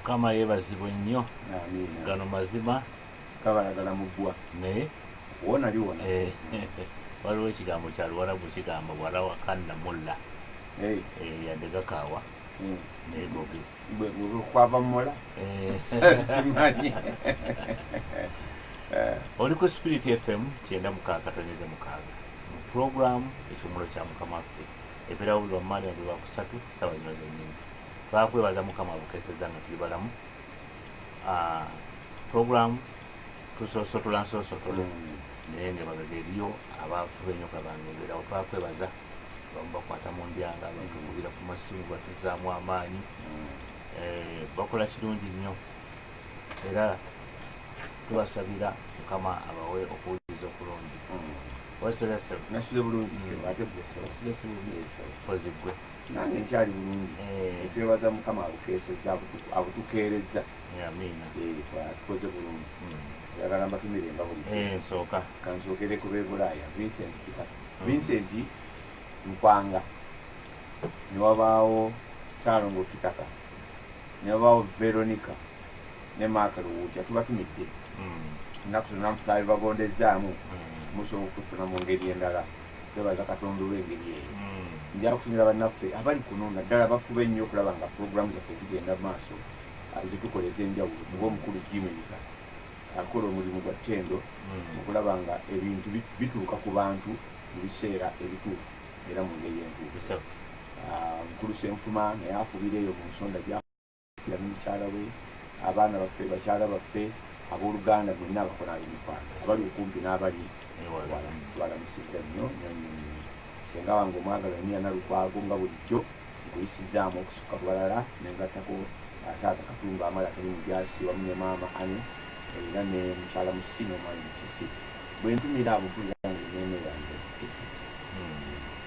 Mukama yeebazibwe nnyo. Gano mazima kabalagala mugwa naye wona liwona waliwo ekigambo kya Luwarabu kigamba wala wakanna mulla yadde gakaawa naye goge kwava mumola kimanyi. Oli ku Spirit FM 96.6 mu puroguramu ekyomulo kya Mukama waffe ebirawulirwa mu Monday lwa kusatu ssaawa zino zennyini. Twakwebaza Mukama abukeesezza nga tuli balamu. Puroguramu tusosotola nsosotole naye nga babega eriyo abafuba ennyo kabangeerawo. Twakwebaza bamu bakwata mu ndyanga batugubira ku masimu batuzaamu amaanyi, bakola kirungi nnyo era tubasabira Mukama abawe okuwuliriza okulungi. Nasuze bulungi kozigwe nange nkyali bulungi. Twebaza Mukama abukeesezza abutukeerezza. Amiina. Tukoze bulungi. Yagala mbatumire nga buli nsooka kansookere ku beebulaaya Vincent Kitaka. Vincent Nkwanga, ne wabaawo Saalongo Kitaka, ne wabaawo Veronica ne Mark Luwuutya. Tubatumidde ennaku zonna mututabibagondezzaamu musobola okufuna mu ngeri endala. Twebaza Katonda olw'engeri eyo. Njala kutumira bannaffe abali kuno naddala bafuba ennyo okulaba nga puroguramu zaffe tugenda mu maaso zitukoleza enjawulo. Ng'omukulu Jimika akola omulimu gwa ttendo okulaba nga ebintu bituuka ku bantu mu biseera ebituufu era mu ngeri entuufu. Mukulu Ssenfuma naye afubira eyo mu nsonda gyafira ne mukyala we, abaana baffe, bakyala baffe, abooluganda bonna abakola ab'emikwano abali okumpi n'abali balamusizza nnyo nnyo nnyo. Senga wange omwagala Niana Lukwago nga bulijjo nkuyisizzaamu okusukka balala nengattako taata Katumba Amala atali mujaasi wamu ne maama Ane era ne mukyala Musini omwami Musisi. Bwe ntumira abo mpulira nga ennyonyo yange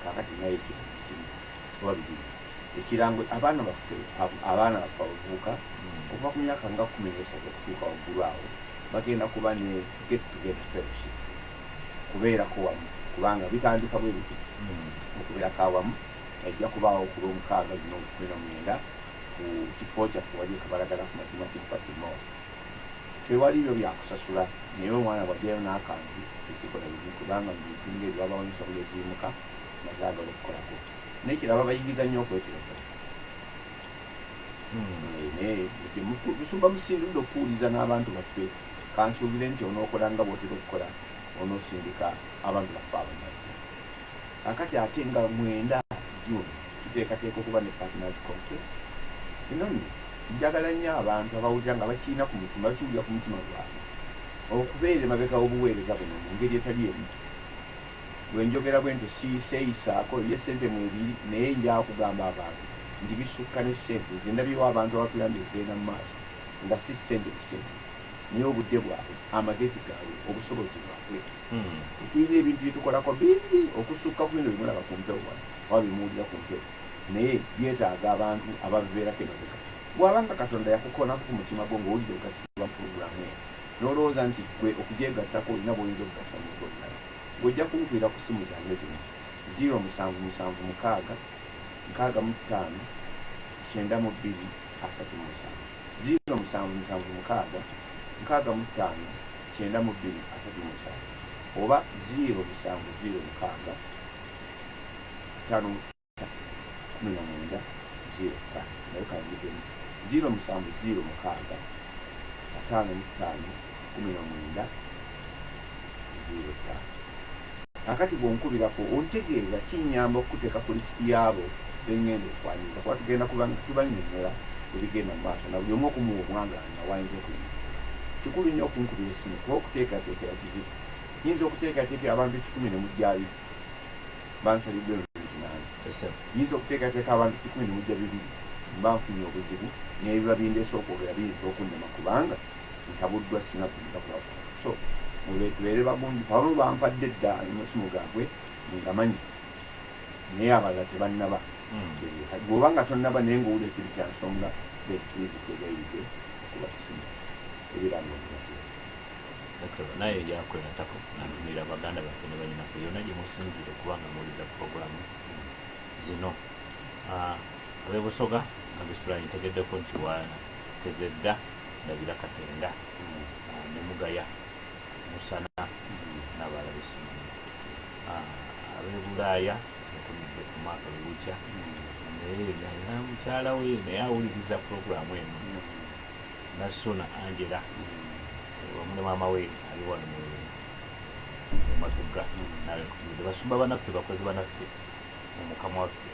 kaakati naye kiba bibiri ekirango abaana baffe abavubuka okuva ku myaka nga 13 okutuuka waggulu awo bagenda kuba ne get together fellowship kubeerako wamu kubanga bitandika bwe biti okubeerako awamu. Ejja kubaawo ku Lwomukaaga 19 ku kifo kyaffe wali Kabalagala ku Matima Kimpatimo. Tewali byo byakusasula naye omwana bwajjayo n'akantu ekikola bibi kubanga mu bintu ng'ebyo wabaawo ensobola eziyimuka bazaagala okukolako n'ekiraba bayingiza nnyo okwetereka. Naye musumba musindudde okuwuliza n'abantu baffe kansuubire nti onookola nga bw'otera okukola onoosindika abantu baffe abamazza. Kakati ate nga 9 June tuteekateeka okuba ne partners conference. Eno nno njagala nnyo abantu abawulira nga bakiina ku mutima bakiwulira ku mutima gwabwe okubeera emabega w'obuweereza buno mu ngeri etali emu. Bwe njogera bwe nti seeyisaako ye ssente mu ebiri naye njala kugamba abantu nti bisukka ne ssente nze ndabyewo abantu abatuyambye okugenda mu maaso nga si ssente ku ssente naye obudde bwabwe, amagezi gaabwe, obusobozi bwabwe. Tulina ebintu byetukolako bingi okusukka ku bino bimulaba ku mpewo wano oba bimuwulira ku mpewo naye byetaaga abantu ababibeerako emabega. Bw'abanga Katonda yakukoonako ku mutima gwo ng'owulira ogasibwa mu puroguramu eyo n'olowooza nti gwe okugyegattako olina bw'oyinza okugasa mu ggonnala, ng'ojja kunkubira ku ssimu zange zino 0776 65 92 37 0776 65 92 37 oba 0706 5 19 05 nayo kanjigemu 0706 5 19 05. Akati bw'onkubirako ontegeeza kinnyamba okuteeka ku lisiti y'abo bengenda okwaniriza kuba tugenda tubannyonnyola ebigenda mu maaso na buli omu okumuwa omwagaanya wayinza okuyita. Kikulu nnyo okunkubira essimu kuba okuteekateekera kizibu. Yinza okuteekateekera abantu 10 ne mujja 2 bansaliddwe N8. Yinza okuteekateeka abantu 10 ne mujja 2 mba nfunye obuzibu n'ebiba bindeese okwogera biyinza okunnema kubanga ntabuddwa sinakuyinza kulakola. So mubeetubeere bagunjufu abamu bampadde dda amasimu gaabwe nga manyi naye abalala tebannaba. Bw'oba nga tonnaba naye ng'owulira ekintu kya nsonga beekizikwegayiridde okuba tusimu ebirango naye yakwegatako nantumira baganda baffe ne banyinaffe yonna gye musinzire kubanga muwuliza puroguramu zino. Ab'e Busoga abisula ntegeddeko nti Tezedda ndabira Katenda ne Mugaya Musana n'abalala besimanyi ab'e Bulaaya netumidde ku mwaka Luwuja naye nalina mukyala we naye awuliriza puroguramu eno Nasuna Angela wamu ne maama we ali wano mu Matugga nawe nkutumidde basumba banaffe bakozi banaffe mu Mukama waffe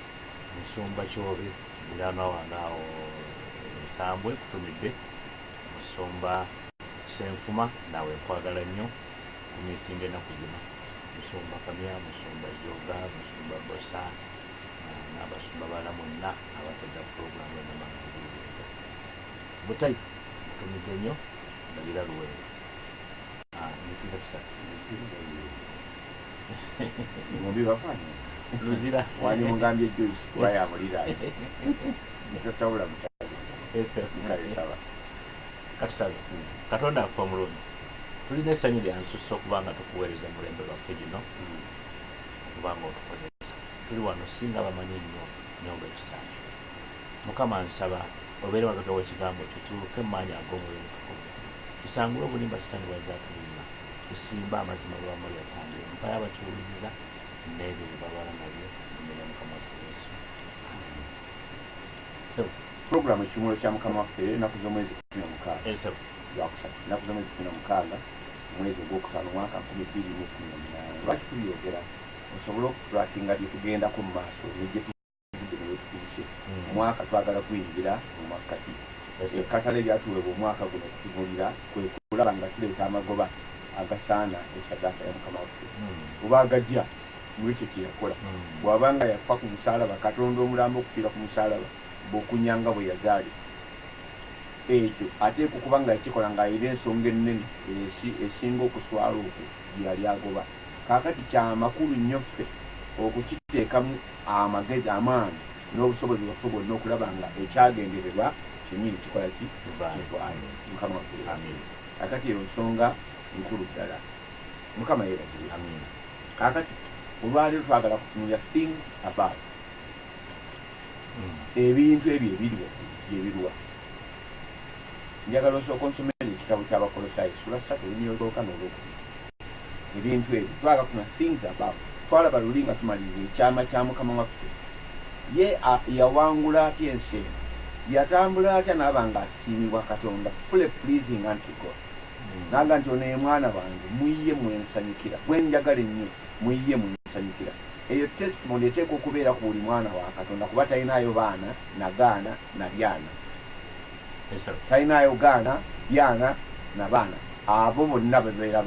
Musumba Kyobe Milano wange awo Nsambwe kutumidde Musumba Senfuma nawe nkwagala nnyo kumisinga ennaku zino Musumba Kamya Musumba Joga Musumba Bosa n'abasumba balala mwenna abategga puroguramu enamaguliriza Butayi kutumidde nnyo ndabira Luweero nzikiza tusatu ngombi bafanya Luzira wali mugambye Joyce kuba yamulirayo ntatawula mukyala saba katusabe Katonda affe omulungi tulina essanyu lyansusa okuba nga tukuweereza mulembe lwaffe gino okuba nga otukozesa tuli wano singa bamanyi nnyo nyonga ekisaakyo Mukama nsaba obeere mabega w'ekigambo ekyo kiwuluke mu maanyi ag'omwoyo omutukuvu kisangule obulimba kitani bwazaatulima kisimba amazima lwamu lyatandire mpayo abakiwuliriza n'ebyo bye babala nabyo emmenya Mukama waffe Yesu Sebo puroguramu ekimuli kya Mukama waffe ennaku z'omwezi 16 Sebo lwakusatu ennaku z'omwezi 16 omwezi ogwokutaano mwaka 2018 lwaki tubyogera osobole okutulakinga bye tugendako mu maaso nejje tuvudde ne wetukubise omwaka twagala kuyingira mu makkati ekkatala ebyatuweebwa omwaka guno okutunuulira kwe kulaba nga tuleeta amagoba agasaana esaddaaka ya Mukama waffe oba agajja mulekyo kye yakola bw'abanga yafa ku musaalaba Katonda omulambo okufiira ku musaalaba bw'okunyanga bwe yazaali ekyo ateeka okuba nga yakikola ng'ayina ensonga ennene esinga okuswala okwo gye yali agoba kaakati kyamakulu nnyo ffe okukiteekamu amagezi amaanyi n'obusobozi bwaffe bwonna okulaba nga ekyagendererwa kyennyini kikola ki kivaayo Mukama waffe kaakati eyo nsonga nkulu ddala Mukama yeebazibwe kaakati olwaleero twagala kutunuulira things about ebintu ebyo ebiriwa byebiriwa njagala osooka onsomera ekitabo ky'Abakolosayi sura 3 olunyiriri olw'okka n'olwokubiri ebintu ebyo twagala kufuna things about twalaba luli nga tumaliriza ekyama kya Mukama waffe ye yawangula atya ensi eno yatambula atya naaba nga asiimibwa Katonda fully pleasing unto God naga nti ono ye mwana wange muyiye mwensanyukira bwe njagala ennyo muyiye mwensanyukira eyo testimony eteeka okubeera ku buli mwana wa Katonda kuba talinaayo baana na gaana na byana talinaayo gaana byana na baana abo bonna bebeera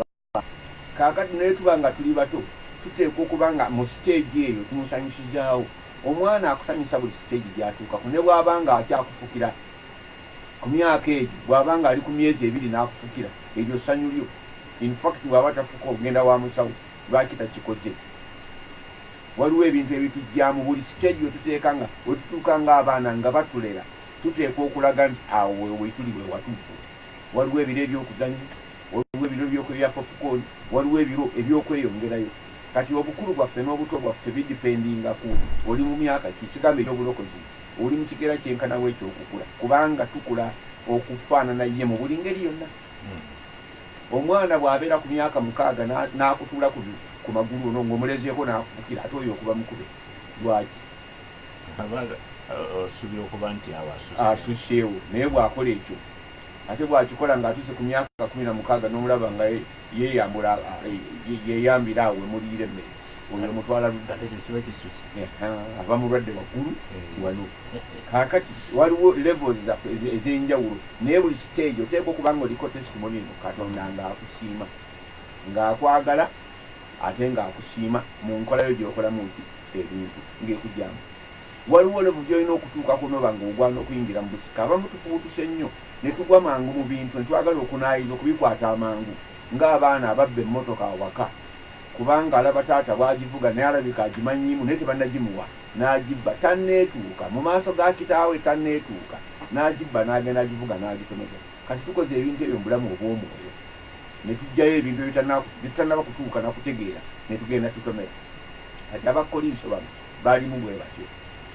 kaakati naye tuba nga tuli bato tuteeka okuba nga mu stage eyo tumusanyusizaawo omwana akusanyusa buli stage gyatuukaku ne bw'aba nga akyakufukira ku myaka egyo bw'aba nga ali ku myezi 2 n'akufukira eryo ssanyu lyo in fact bw'aba tafuka ogenda wa musawo lwaki takikoze waliwo ebintu ebitujjamu buli stage wetuteeka nga wetutuuka ng'abaana nga batulera tuteeka okulaga nti awo wetuli we watuufu waliwo ebiro ebyokuzanya waliwo ebiro ebyokulya popcorn waliwo ebiro ebyokweyongerayo kati obukulu bwaffe n'obuto bwaffe bidipendinga ku oli mu myaka ki kigambo ekyobulokozi oli mu kigera kyenkanawo ekyokukula kubanga tukula okufaanana ye mu buli ngeri yonna omwana bw'abeera ku myaka 6 n'akutuula ku magulu ono ng'omulezeeko n'akufukira ate oyo okuba mukube lwaki osuubira okuba nti asusseewo naye bw'akola ekyo ate bw'akikola ng'atuuse ku myaka 16 n'omulaba nga yeeyambula yeeyambira awo emuliira emmere oyo mutwala kiba kisusse aba mulwadde waggulu wano kaakati waliwo levels zaffe ez'enjawulo naye buli stage oteeka okuba nga oliko testimony eno Katonda ng'akusiima ng'akwagala ate ng'akusiima mu nkola yo gy'okolamu nti ebintu ng'ekujjamu waliwo level gy'olina okutuukako noba ng'ogwana okuyingira mu busika abamu tufuutuse nnyo ne tugwa mangu mu bintu ne twagala okunaayiza okubikwata amangu ng'abaana ababba emmotoka awaka kubanga alaba taata bwagivuga naye alabika agimanyiimu naye tebannagimuwa n'agibba tanneetuuka mu maaso ga kitaawe tanneetuuka n'agibba n'agenda agivuga n'agitomeza kati tukoze ebintu ebyo mu bulamu obw'omwoyo ne tujjayo ebintu ebitannaba kutuuka nakutegeera ne tugenda tutomera kati Abakolinso bano baalimu bwe batyo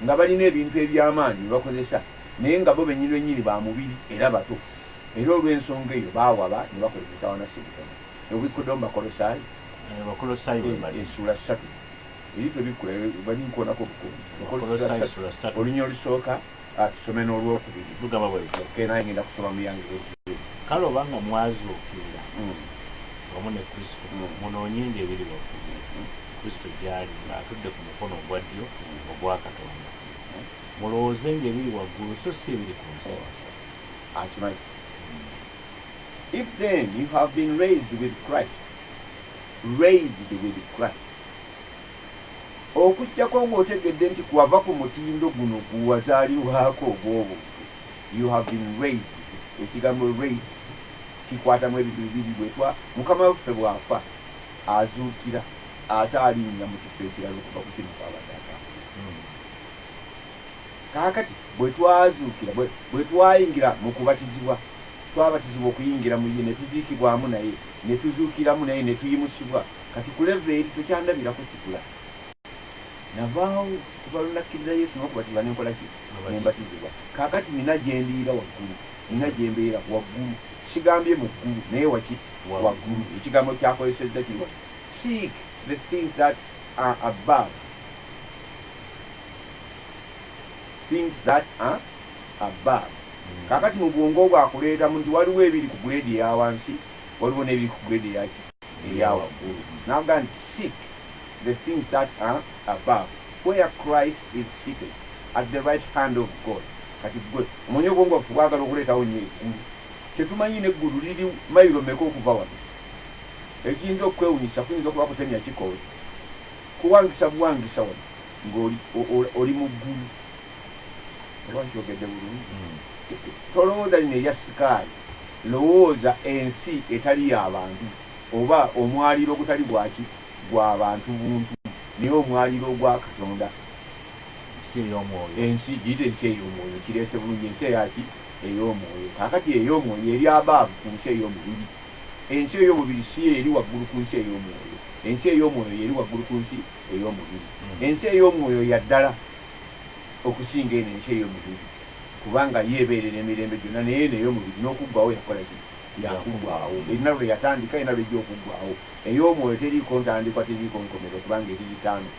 nga balina ebintu eby'amaanyi bye bakozesa naye nga bo benyini ba mubiri era bato era olw'ensonga eyo baawaba ne bakola emitawana sebitono ebikuddewo mu Bakolosayi essula 3 eri tebikula balinkuonako obukulu olunya olusooka tusome n'olwokubiri naye ngenda kusoma muyange kale obanga mwazuukirira wamu ne Kristo munoonyenga ebiri waggulu Kristo gy'ali ng'atudde ku mukono ogwa ddyo ogwa Katonda mulowoozenga ebiri waggulu so si ebiri ku nsi. If then you have been raised with Christ, okujjako ng'otegedde nti kwava ku mutindo guno guwazaalibwako ogw'obuntu, you have been raised. Ekigambo raised kikwatamu ebintu bibiri bwetwa Mukama waffe bw'afa azuukira ate alinnya mu kifo ekirala okuva ku kino kwabadde akafa. Kaakati bwe twazuukira bwe twayingira mu kubatizibwa twabatizibwa okuyingira mu ye ne tuziikibwamu naye ne tuzuukiramu naye ne tuyimusibwa. Kati ku leve eri tokyandabirako kikula. Navaawo kuva lunakkiriza Yesu n'okubatizibwa nenkola ki nembatizibwa. Kaakati nina gye ndiira waggulu, nina gye mbeera waggulu. Kigambye mu ggulu naye waki waggulu. Ekigambo kyakozesezza kiri seek the things that are above. Things that are above. Kakati mu bwongo bwakuleeta nti waliwo ebiri ku grade eya wansi waliwo n'ebiri ku grade eya waggulu. Naga nti seek the things that are above where Christ is seated at the right hand of God. Kati gwe omonye obwongo bwaffe bwagala okuleetawo nnyo eggulu. Kyetumanyi n'eggulu liri mayiro mmeka okuva wano. Ekiyinza okwewunyisa kuyinza okuba kutemya kikowe kuwangisa buwangisa wano ng'oli mu ggulu. Oba nkyogedde bulungi. Tolowooza lino erya sikaali, lowooza ensi etali y'abantu oba omwaliro ogutali gwaki gw'abantu buntu naye omwaliro ogwa Katonda. Ensi giyite ensi ey'omwoyo, kireese bulungi ensi eyaki ey'omwoyo. Kaakati ey'omwoyo eri abaavu ku nsi ey'omubiri. Ensi ey'omubiri si eri waggulu ku nsi ey'omwoyo. Ensi ey'omwoyo eri waggulu ku nsi ey'omubiri. Ensi ey'omwoyo yaddala okusinga eno ensi ey'omubiri kubanga yeebeerera emirembe gyonna naye n'ey'omubiri n'okuggwawo yakola ki yakuggwawo. Erina lwe yatandika erina lwejja okuggwawo. Ey'omwoyo teriiko ntandikwa teriiko nkomero kubanga eri litaano.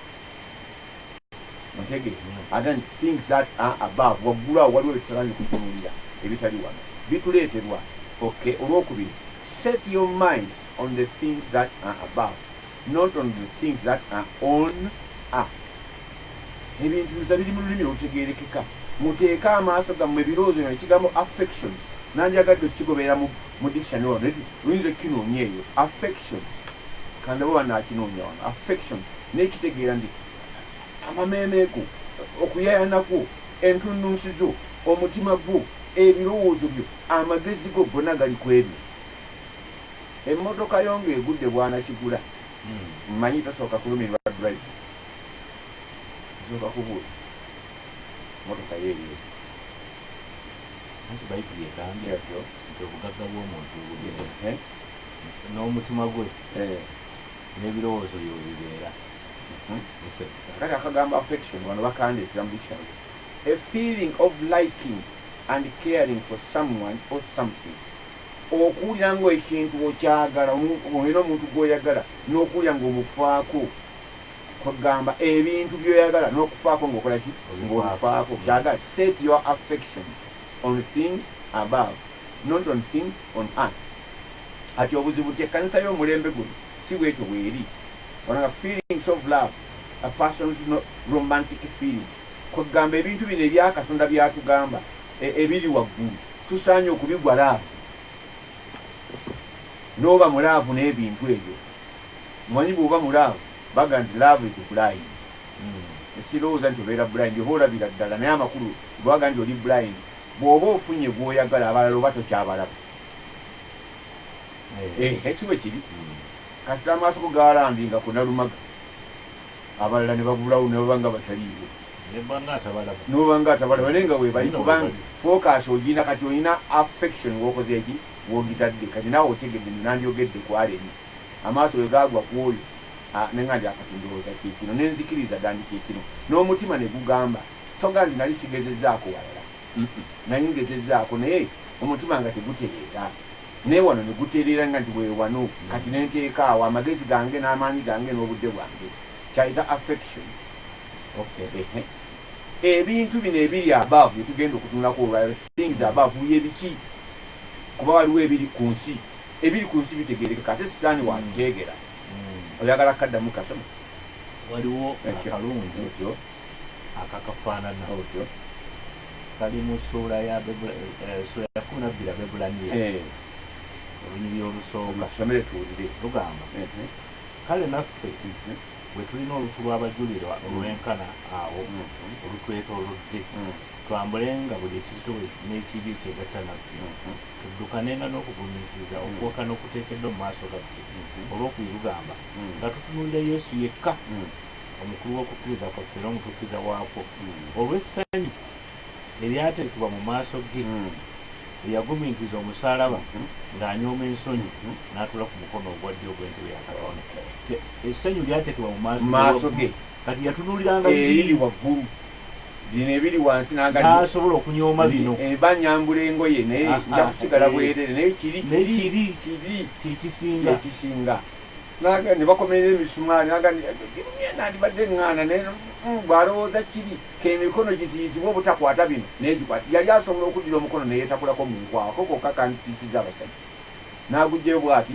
Mutegeere again things that are above waggulu awo waliwo ebitusaanye kutunuulira ebitali wano bituleeterwa. Okay, olwokubiri set your minds on the things that are above not on the things that are on earth. Ebintu biri mu lulimi olutegeerekeka. Muteeke amaaso gammwe ebirowoozo bino. Ekigambo affections nandyagadde okkigobeera mu dictionary wano oyinza okkinoonya eyo affections kandabo banaakinoonya wano affections n'ekitegeera ndi amameeme go okuyayana kwo entunnunsi zo omutima gwo ebirowoozo byo amagezi go gonna gali ku ebyo. Emmotoka yo ng'egudde bwanakigula mmanyi tosooka kulumirwa drive tosooka kubuuza motoka yeeriyo anti bayibuli egambye atyo nti obugagga bw'omuntu buli n'omutima gwe n'ebirowoozo byo bibeera. Kati akagambo affection wano bakandeetera mu dictionary a feeling of liking and caring for someone or something. Okuwulira ng'ekintu okyagala olina omuntu gw'oyagala n'okuwulira ng'omufaako kwagamba ebintu by'oyagala n'okufaako ng'okola ki ng'olufaako kyagala. Set your affections on things above not on things on earth. Ati obuzibu ti ekkanisa y'omulembe guno si bwekyo bweri. Onanga feelings of love a person's romantic feelings kwagamba ebintu bino ebya Katonda byatugamba ebiri waggulu tusaanye okubigwa laavu n'oba mulaavu n'ebintu ebyo. Mwanyi bw'oba mulaavu baga nti love is blind. Sirowooza nti obeera blind oba olabira ddala naye amakulu bwaga nti oli blind bw'oba ofunye gw'oyagala abalala oba tokyabalaba. Ekiwe kiri kasita amaaso go gaalambinga ku nalumaga abalala ne babulawo ne baba nga bataliiwo n'oba nga atabalaba naye nga weebali kubanga focus ogina kati olina affection w'okoze eki w'ogitadde kati naawe otegedde nandyogedde ku aleni amaaso we gaagwa ku oyo nenga ndi akati ndowooza kiekino nenzikiriza dandi kiekino n'omutima ne gugamba toga nti nali sigezezzaako walala nali ngezezaako naye omutima nga tegutereera naye wano ne gutereera nga nti weewano kati nenteeka awo amagezi gange n'amaanyi gange n'obudde bwange kyayita affection. Ebintu bino ebiri above tugenda okutunulako olwaliro things above yebiki kuba waliwo ebiri ku nsi ebiri ku nsi bitegerekeka ate sitaani wabiteegera oyagala kaddamu kasoma waliwo akalungi otyo akakafaanana otyo kali mu ssuula ya 12 Abebulaniya olunyiri olusooka kasomere tuwulire lugamba kale naffe bwe tulina olufu lw'abajulirwa olwenkana awo olutwetoolodde twambulenga buli ekizito n'ekibi kyegatta naffe tuddukanenga n'okugumiikiriza okuwaka n'okuteekeddwa mu maaso gaffe olw'okubiri lugamba nga tutunuulira Yesu yekka omukulu w'okukkiriza kwaffe era omutuukiriza waakwo olw'essanyu eryateekebwa mu maaso ge eyagumiikiriza omusaalaba ng'anyooma ensonyi n'atula ku mukono ogwa ddyo ogw'entebe ya Katonda. Essanyu lyateekebwa mu maaso ge kati yatunuuliranga eriri waggulu dino ebiri wansi n'asobola okunyooma bino banyambula engoye naye nja kusigala bwerere naye kiri kisinga ne bakomerera emisumaali nandibadde eŋŋaana naye bw'alowooza kiri kemikono giziyizibwa obutakwata bino negikwata yali asobola okuddira omukono neyeetakulako mu nkwawa kokokka kanditiisiza abasajja n'agugjeyo bw'ati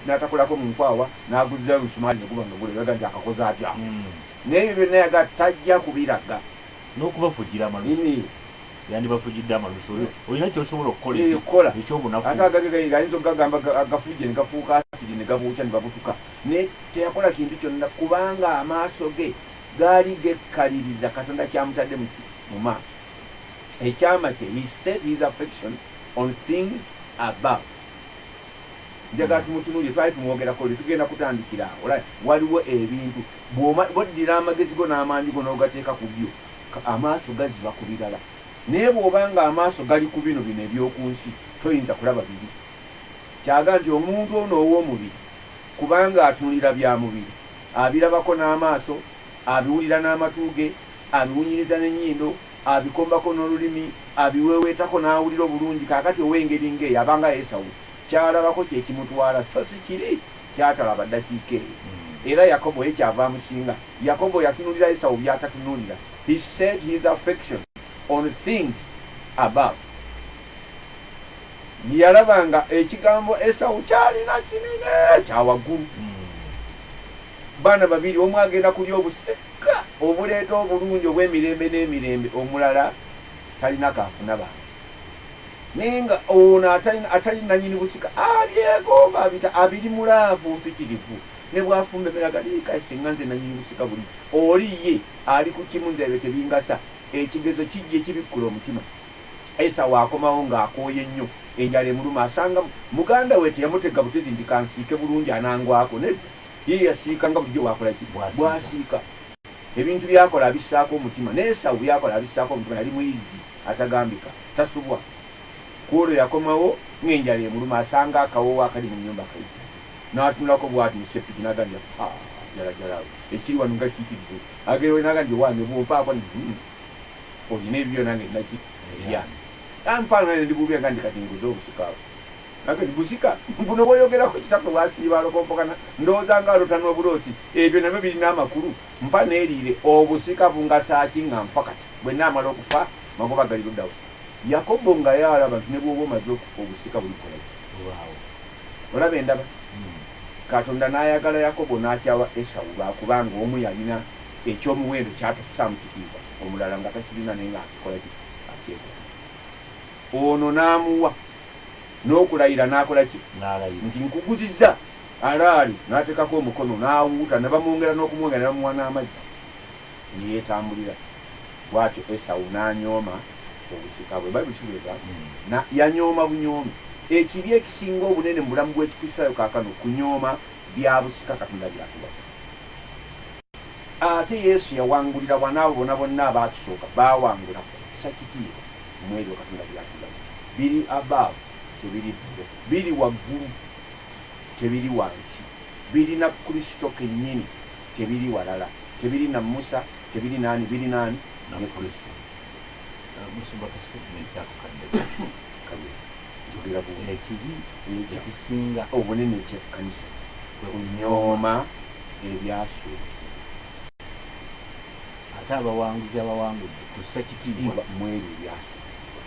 n'atakulako mu nkwawa n'aguzzayo emisumaali neguba nga guleraga nti akakoze atya naye ebyo byonna yaga tajja kubiraga n'okubafugira amalusu yandibafugidde amalusu olina kyosobola okukola ekyobunafu ate agayinza okugagamba agafujje ne gafuuka asiri ne gabuukya ne babutuka naye teyakola kintu kyonna kubanga amaaso ge gaali gekkaliriza Katonda kyamutadde mu maaso ekyama kye he set his affection on things above. Njagala tumutunuulire twali tumwogerako lwe tugenda kutandikira awo waliwo ebintu bw'oddira amagezi go n'amaanyi go n'ogateeka ku byo amaaso gaziba ku birala naye bw'obanga amaaso gali ku bino eby'oku nsi toyinza kulaba biri. Kyaga nti omuntu ono ow'omubiri kubanga atunulira bya mubiri abirabako n'amaaso abiwulira n'amatu ge abiwunyiriza n'ennyindo abikombako n'olulimi abiweweetako n'awulira obulungi kaakati ow'engeri ng'eyo abanga Esawu kyalabako kyekimutwala so si kiri kyatalaba ddakiika eyo era Yakobo ye kyava amusinga. Yakobo yatunulira Esawu byatatunulira. He set his affection on things above. Yalabanga ekigambo Esawu kyalina kinene kyawaggulu. Baana babiri omu agenda kulya obusika obuleeta obulungi obw'emirembe n'emirembe omulala talina kaafuna baana naye nga ono atali nanyini busika abyegomba abiri mulaavu mpitirivu ne bwafumba emeraga likasinga nze nanyini busika buli oli ye ali ku kimu nze ebyo tebingasa ekigezo kijja ekibikkula omutima. Esawu akomawo ng'akooye nnyo enjala emuluma asanga muganda we teyamutega butezi nti kansiike bulungi anangwako nedda ye yasiika nga bulijjo bwakolaki bwasiika ebintu byakola abissaako omutima naye Esawu byakola abissaako omutima yali muyizi atagambika tasubwa kwolwo yakomawo ng'enjala emuluma asanga akawoowo akali mu nnyumba kaiti n'atunulako bw'ati mu sepiki n'agambya jalajalawe ekiri wano nga kiikirivu agerewe n'agambye wange bwompaako olina ebibyo nange naki ebyange ampaana ndi bubya nga ndi kati nguze obusikawo nage busika buno bwoyogerako kitaffe bwasiiba alokompokana ndowooza nga alotana obuloosi ebyo nabyo birina amakulu mpa neeriire obusika bungasaaki nga nfa kati bwe naamala okufa magoba gali luddawo. Yakobo nga yalaba nti ne bw'oba omaze okufa obusika bulikola olaba endaba Katonda n'ayagala Yakobo n'akyawa Esawu lwakubanga omu yalina ekyomuwendo kyatakusaamu kitiibwa omulala nga takirina naye ngaakikola akyegala. Ono n'amuwa n'okulayira n'akola ki nti nkuguzizza alaali n'ateekako omukono n'awuuta ne bamwongera n'okumwongera ne bamuwa n'amazzi neyeetambulira bw'atyo Esawu n'anyooma obusika bwe Bayibuli kibuleeta yanyooma bunyoome. Ekibi ekisinga obunene mu bulamu bw'Ekikristaayo kaakano kunyooma bya busika Katonda byatuwa. Ate Yesu yawangulira wanaabo bonna bonna abaatusooka baawangula kusa kitiibwa mu ebyo Katonda byatuwa. Biri above tebiri biri waggulu tebiri wansi biri na Kristo kennyini tebiri walala tebiri na Musa tebiri naani biri naani ne Kristo. musumba kasite nekyakukadde ekibi ekisinga obunene ekyekkanisa kunyooma ebyasuubizibwa ate abawanguzi abawangudde tussa kitiibwa mu ebyo ebyasuubizibwa.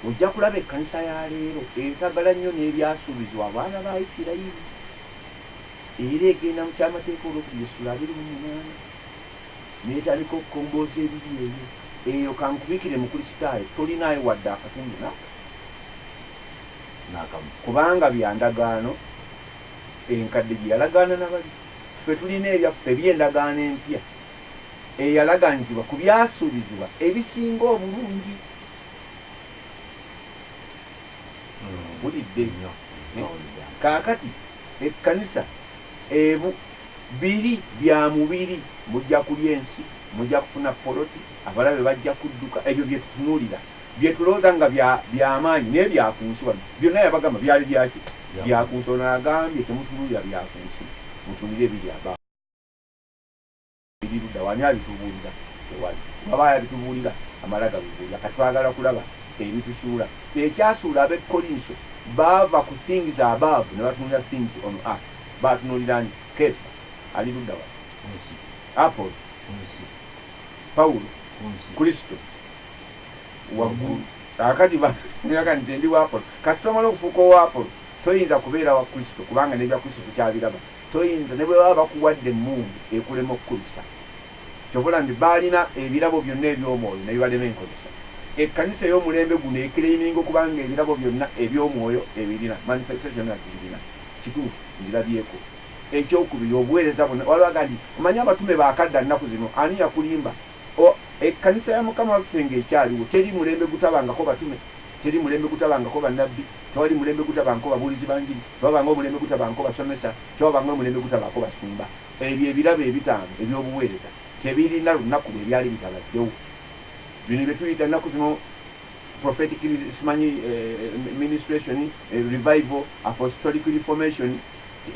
Ojja kulaba ekkanisa ya leero etagala nnyo n'ebyasuubizibwa abaana ba Isirayiri, era egenda mu kyamateeka olw'okubisula 28 n'etandika okukombooza ebibi ebyo. Eyo kankubikire mu Kristaayo tolinaayo wadde akatundu n'akamu kubanga byandagaano enkadde gye yalagaana nabali. Ffe tulina ebyaffe eby'endagaano empya eyalaganizibwa ku byasuubizibwa ebisinga obulungi. Bulidde kaakati ekkanisa biri bya mubiri, mujja kulya ensi, mujja kufuna poloti, abalabe bajja kudduka. Ebyo bye tutunuulira bye tulowooza nga by'amaanyi naye byakunsi wano byonna yabagamba byali byaki byakunsi. Ono agambye temutunuulira byakunsi, mutunulire ebiri aba biri ludda wani abitubuulira ewali baba yabitubuulira amala gabibuulira. Kati twagala kulaba ebitusuula. Ekyasuula ab'e Kolinso baava ku things above ne batunulira things on earth. Batunuulirani Kefa ali ludda wa Apollo Pawulo Kristo waggulu. Akati baga nti ndi wa Apollo. Kasitoma okufuuka owa Apollo toyinza kubeera wa Kristo kubanga nebya Kristo tukyabiraba. Toyinza ne bwe baba bakuwadde emmundu ekulema okukozesa. Kyovula nti baalina ebirabo byonna eby'omwoyo ne bibalema enkozesa. Ekkanisa ey'omulembe guno ekiraininga okubanga ebirabo byonna eby'omwoyo ebirina manifestation azirina kituufu ngirabyeko. Ekyokubiri obuweereza bonna walaga nti omanyi abatume baakadda nnaku zino ani yakulimba. Ekkanisa ya Mukama waffe ng'ekyaliwo teri mulembe gutabangako batume, teri mulembe gutabangako bannabbi, tewali mulembe gutabangako babuulizi b'Enjiri, tewabanga omulembe gutabangako basomesa, tewabanga omulembe gutabangako basumba. Ebyo ebirabo ebitaano eby'obuweereza tebirina lunaku lwe byali bitabaddewo. Bino bye tuyita ennaku zino prophetic simanyi ministration, revival, apostolic reformation.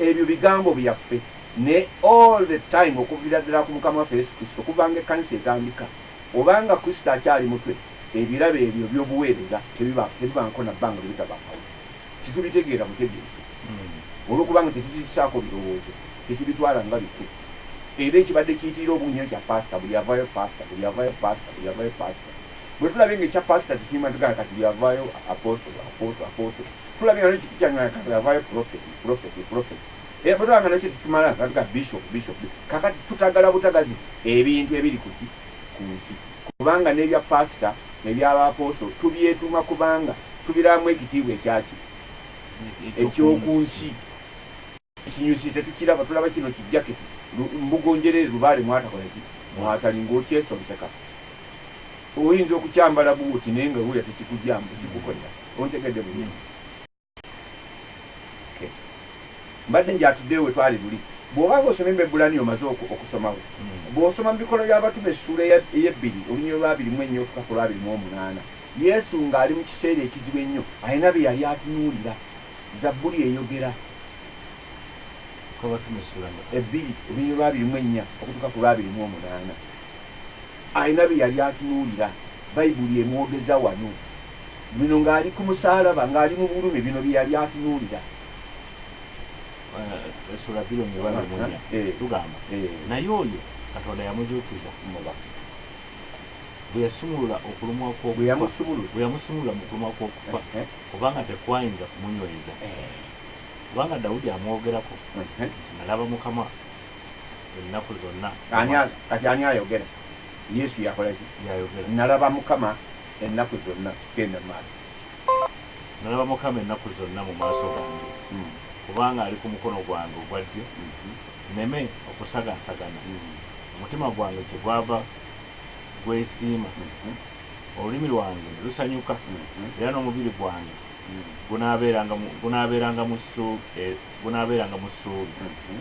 Ebyo bigambo byaffe ne all the time okuviira ddala ku Mukama waffe Yesu Kristo okuvanga ekkanisa etandika obanga Kristo akyali mutwe ebirabo ebyo by'obuweereza tebibanko na bbanga byebitabakawo. Kitubitegeera mutegeeze olwokubanga tekitukisaako birowoozo, tekibitwala nga bikulu. Era ekibadde kiyitira obunnyo kya pasita, buli avaayo pasita, buli avaayo pasita, buli avaayo pasita. Bwe tulabye nga ekya pasita tekirima tugana kati buli avaayo apostle. Tulabye nga nekiti kyanywa kati buli avaayo prophet. Era bwe tulabye nga nekyo tetumala nga tuga bishop. Kakati tutagala butagazi ebintu ebiri kuki ku nsi. Kubanga n'ebya pasita n'eby'abaapostle tubyetuuma kubanga tubiramu ekitiibwa ekyaki eky'oku nsi. Ekinyusi tetukiraba, tulaba kino kijaketi mbugonjerere lubaale mwatakola ki mwatali ng'okyesobeseka. Oyinza okukyambala buuti naye nga wulira tekikujjamba tekikukolera. Ontegedde bulungi. Mbadde njatuddeewo we twali luli. Bw'obanga osoma Ebbulaniya omaze okusomawo. Bw'osoma mu Bikola by'Abatume essuula ey'ebbiri olunyiriro lwa 24 okutuuka ku lwa 28, Yesu ng'ali mu kiseera ekizibu ennyo alina bye yali atunuulira. Zabbuli eyogera ebbiri olunyiriro lwa 24 okutuuka ku lwa 28 alina bye yali atunuulira. Bayibuli emwogeza wano bino ng'ali ku musaalaba ng'ali mu bulumi, bino bye yali atunuulira. Essula 2:24 tugamba naye oyo Katonda yamuzuukiza mu bafu bwe yasumulula okulumwa kw'okufa mu kulumwa kw'okufa kubanga tekwayinza kumunyweza. Kubanga Dawudi amwogerako nti nalaba Mukama ennaku zonna. Kati ani ayogera? Yesu yakola ki? Yayogera nalaba Mukama ennaku zonna. Genda mu maaso. Nalaba Mukama ennaku zonna mu maaso gange kubanga ali ku mukono gwange ogwa ddyo nneme okusagasagana. Omutima gwange kyegwava gwesiima, olulimi lwange lusanyuka, era n'omubiri gwange gunaabeeranga mu ssuubi.